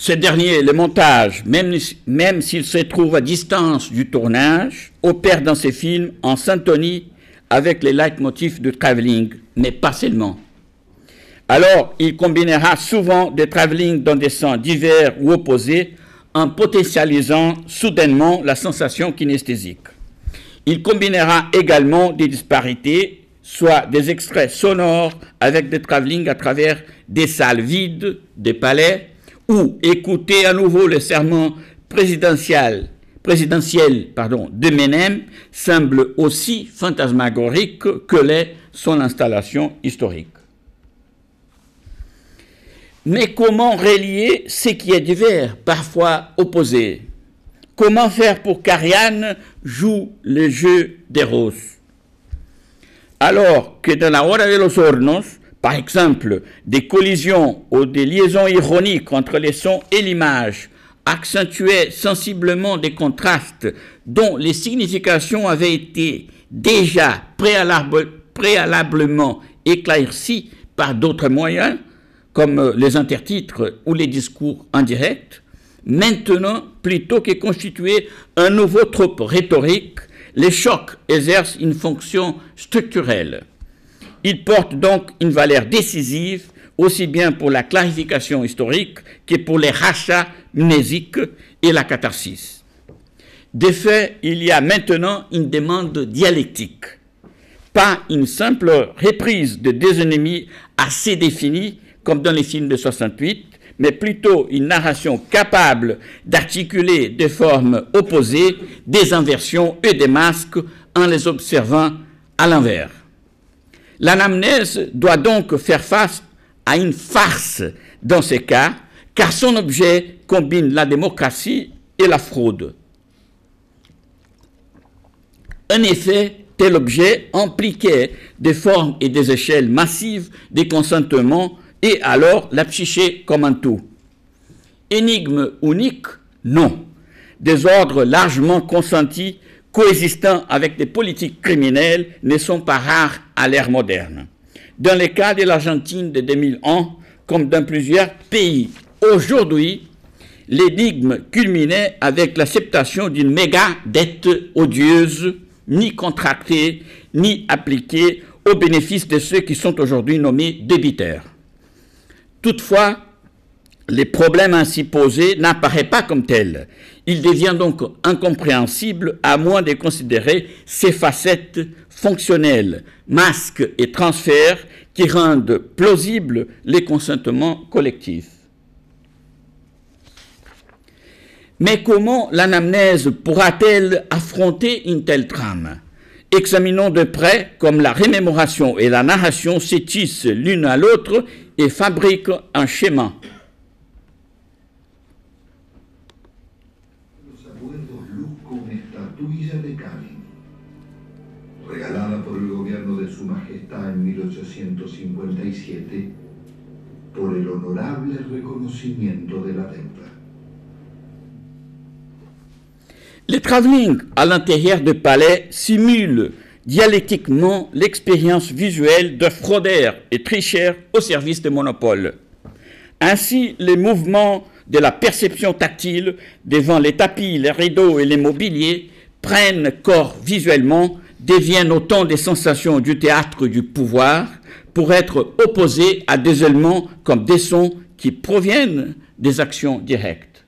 Ce dernier, le montage, même s'il se trouve à distance du tournage, opère dans ses films en syntonie avec les leitmotifs du travelling, mais pas seulement. Alors, il combinera souvent des travelling dans des sens divers ou opposés en potentialisant soudainement la sensation kinesthésique. Il combinera également des disparités, soit des extraits sonores avec des travelling à travers des salles vides, des palais, ou écouter à nouveau le serment présidentiel de Menem semble aussi fantasmagorique que l'est son installation historique. Mais comment relier ce qui est divers, parfois opposé? Comment faire pour qu'Ariane joue le jeu des roses? Alors que dans la Hora de los Hornos, par exemple, des collisions ou des liaisons ironiques entre les sons et l'image accentuaient sensiblement des contrastes dont les significations avaient été déjà préalablement éclaircies par d'autres moyens, comme les intertitres ou les discours en direct. Maintenant, plutôt que constituer un nouveau trope rhétorique, les chocs exercent une fonction structurelle. Ils portent donc une valeur décisive, aussi bien pour la clarification historique que pour les rachats mnésiques et la catharsis. De fait, il y a maintenant une demande dialectique, pas une simple reprise de deux ennemis assez définis, comme dans les films de 68, mais plutôt une narration capable d'articuler des formes opposées, des inversions et des masques en les observant à l'envers. L'anamnèse doit donc faire face à une farce dans ces cas, car son objet combine la démocratie et la fraude. En effet, tel objet impliquait des formes et des échelles massives des consentements et alors la psyché comme un tout. Énigme unique? Non. Des ordres largement consentis, coexistant avec des politiques criminelles, ne sont pas rares à l'ère moderne. Dans le cas de l'Argentine de 2001, comme dans plusieurs pays, aujourd'hui, l'énigme culminait avec l'acceptation d'une méga-dette odieuse, ni contractée, ni appliquée au bénéfice de ceux qui sont aujourd'hui nommés débiteurs. Toutefois, les problèmes ainsi posés n'apparaissent pas comme tels. Il devient donc incompréhensible à moins de considérer ces facettes fonctionnelles, masques et transferts qui rendent plausibles les consentements collectifs. Mais comment l'anamnèse pourra-t-elle affronter une telle trame? Examinons de près comme la remémoration et la narration se tissent l'une à l'autre et fabriquent un schéma. Regalada por el gobierno de Su Majestad en 1857 por el honorable reconocimiento de la deuda. Le travelling à l'intérieur du palais simule dialectiquement l'expérience visuelle de fraudeurs et tricheurs au service des monopoles. Ainsi, les mouvements de la perception tactile devant les tapis, les rideaux et les mobiliers prennent corps visuellement, deviennent autant des sensations du théâtre du pouvoir pour être opposés à des éléments comme des sons qui proviennent des actions directes.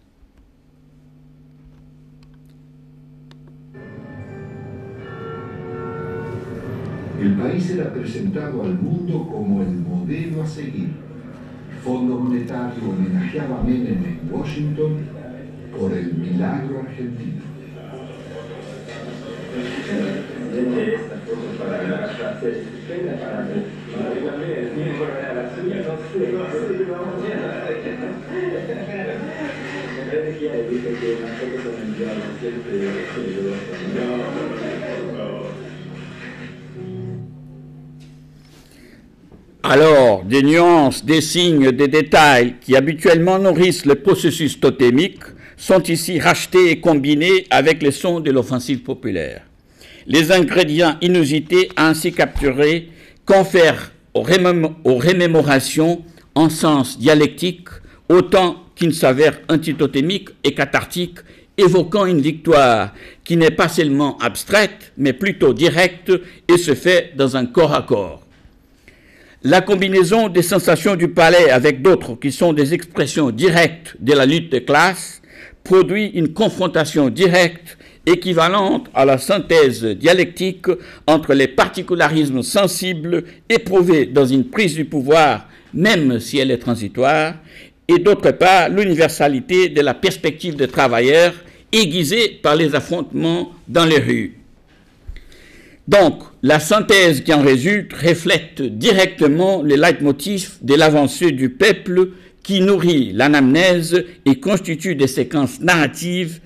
El país era presentado al mundo como el modelo a seguir. El Fondo Monetario homenajeaba a Menem en Washington por el milagro argentino. Alors, des nuances, des signes, des détails qui habituellement nourrissent le processus totémique sont ici rachetés et combinés avec les sons de l'offensive populaire. Les ingrédients inusités ainsi capturés confèrent aux remémorations un sens dialectique autant qui ne s'avère antitotémique et cathartique, évoquant une victoire qui n'est pas seulement abstraite, mais plutôt directe et se fait dans un corps à corps. La combinaison des sensations du palais avec d'autres qui sont des expressions directes de la lutte des classes produit une confrontation directe équivalente à la synthèse dialectique entre les particularismes sensibles éprouvés dans une prise du pouvoir, même si elle est transitoire, et d'autre part l'universalité de la perspective des travailleurs aiguisée par les affrontements dans les rues. Donc, la synthèse qui en résulte reflète directement le leitmotiv de l'avancée du peuple qui nourrit l'anamnèse et constitue des séquences narratives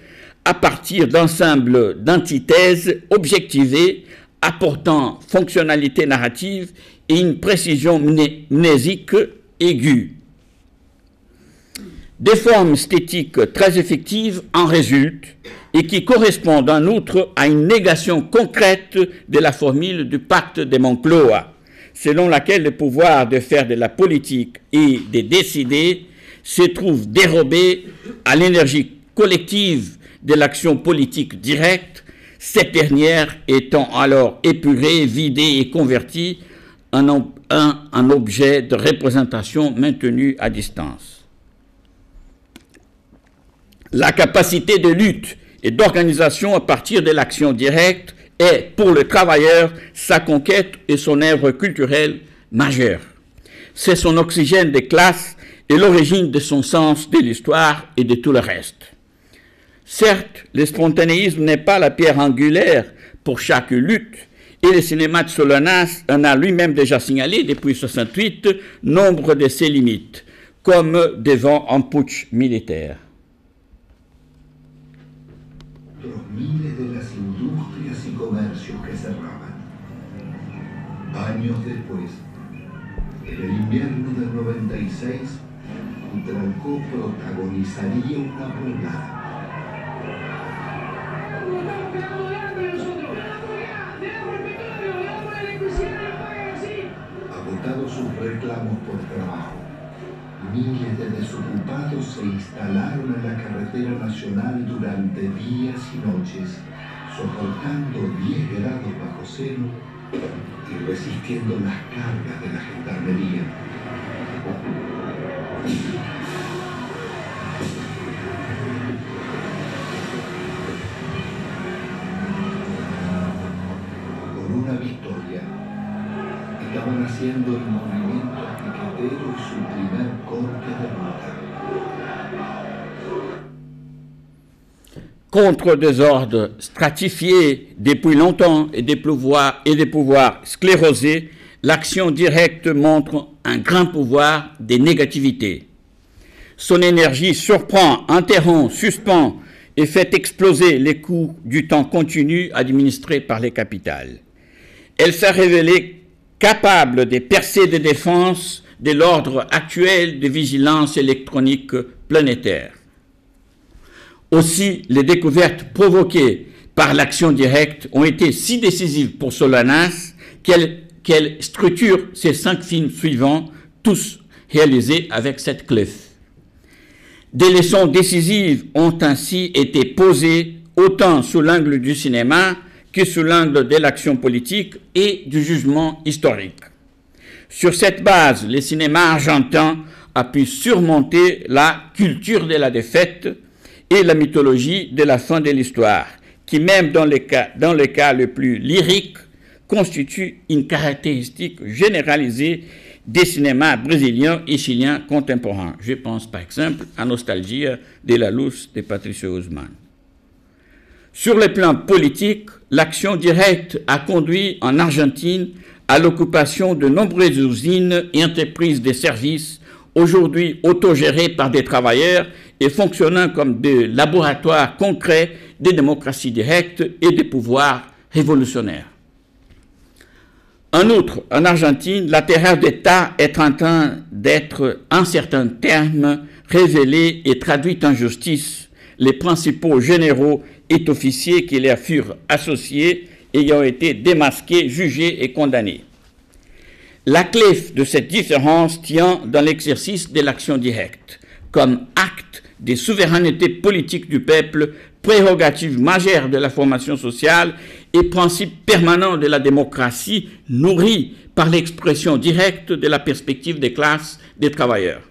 à partir d'ensembles d'antithèses objectivées apportant fonctionnalité narrative et une précision mnésique aiguë. Des formes esthétiques très effectives en résultent et qui correspondent en outre à une négation concrète de la formule du pacte de Moncloa, selon laquelle le pouvoir de faire de la politique et de décider se trouve dérobé à l'énergie collective de l'action politique directe, cette dernière étant alors épurée, vidée et convertie en un objet de représentation maintenu à distance. La capacité de lutte et d'organisation à partir de l'action directe est, pour le travailleur, sa conquête et son œuvre culturelle majeure. C'est son oxygène des classes et l'origine de son sens de l'histoire et de tout le reste. Certes, le spontanéisme n'est pas la pierre angulaire pour chaque lutte, et le cinéma de Solanas en a lui-même déjà signalé depuis 1968 nombre de ses limites, comme devant un putsch militaire. Los miles de las industrias y comercios que cerraban. Años después, en el invierno del 96, Utralcó protagonizaría una poblada. Agotados sus reclamos por trabajo, miles de desocupados se instalaron en la carretera nacional durante días y noches, soportando 10 grados bajo cero y resistiendo las cargas de la gendarmería. Con una victoria, estaban haciendo el movimiento piquetero y su primer corte de ruta. Contre des ordres stratifiés depuis longtemps et des pouvoirs sclérosés, l'action directe montre un grand pouvoir des négativités. Son énergie surprend, interrompt, suspend et fait exploser les coûts du temps continu administré par les capitales. Elle s'est révélée capable de percer des défenses de l'ordre actuel de vigilance électronique planétaire. Aussi, les découvertes provoquées par l'action directe ont été si décisives pour Solanas qu'elle structure ses 5 films suivants, tous réalisés avec cette clef. Des leçons décisives ont ainsi été posées autant sous l'angle du cinéma que sous l'angle de l'action politique et du jugement historique. Sur cette base, le cinéma argentin a pu surmonter la culture de la défaite et la mythologie de la fin de l'histoire, qui même dans les cas le plus lyriques, constitue une caractéristique généralisée des cinémas brésiliens et chiliens contemporains. Je pense par exemple à Nostalgia de la Luz de Patricio Guzmán. Sur le plan politique, l'action directe a conduit en Argentine à l'occupation de nombreuses usines et entreprises de services, aujourd'hui autogérées par des travailleurs et fonctionnant comme des laboratoires concrets de démocratie directe et de pouvoirs révolutionnaires. En outre, en Argentine, la terreur d'État est en train d'être, en certains termes, révélée et traduite en justice, les principaux généraux et officiers qui leur furent associés ayant été démasqués, jugés et condamnés. La clé de cette différence tient dans l'exercice de l'action directe, comme acte des souverainetés politiques du peuple, prérogative majeure de la formation sociale et principe permanent de la démocratie nourri par l'expression directe de la perspective des classes des travailleurs.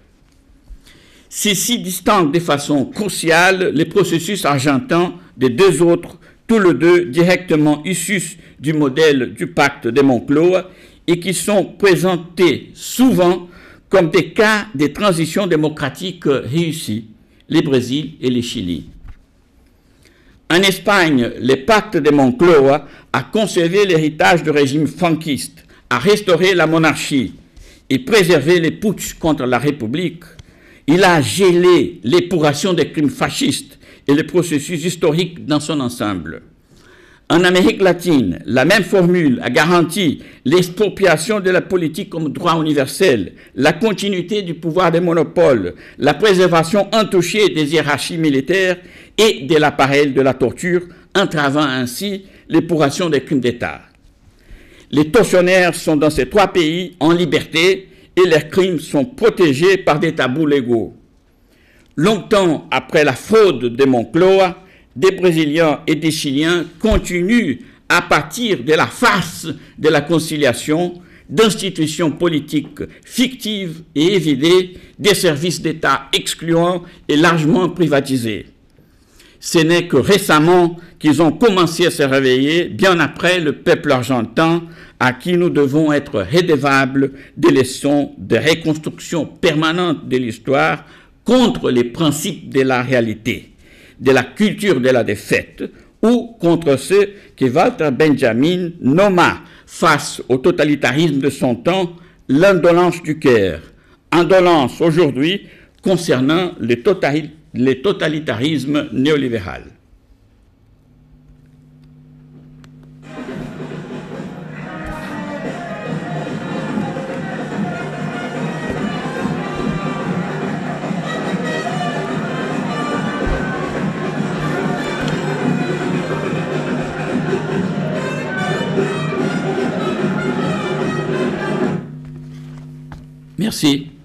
Ceci distingue de façon cruciale les processus argentins des deux autres, tous les deux directement issus du modèle du pacte de Moncloa et qui sont présentés souvent comme des cas de transition démocratique réussie, les Brésil et les Chili. En Espagne, le pacte de Moncloa a conservé l'héritage du régime franquiste, a restauré la monarchie et préservé les putschs contre la République. Il a gelé l'épuration des crimes fascistes et le processus historique dans son ensemble. En Amérique latine, la même formule a garanti l'expropriation de la politique comme droit universel, la continuité du pouvoir des monopoles, la préservation intouchée des hiérarchies militaires et de l'appareil de la torture, entravant ainsi l'épuration des crimes d'État. Les tortionnaires sont dans ces trois pays en liberté et leurs crimes sont protégés par des tabous légaux. Longtemps après la fraude de Moncloa, des Brésiliens et des Chiliens continuent à partir de la farce de la conciliation, d'institutions politiques fictives et évidées, des services d'État excluants et largement privatisés. Ce n'est que récemment qu'ils ont commencé à se réveiller, bien après le peuple argentin, à qui nous devons être redevables des leçons de reconstruction permanente de l'histoire contre les principes de la réalité, de la culture de la défaite, ou contre ceux que Walter Benjamin nomma, face au totalitarisme de son temps, l'indolence du cœur. Indolence aujourd'hui concernant les totalitarismes néolibéral. Merci.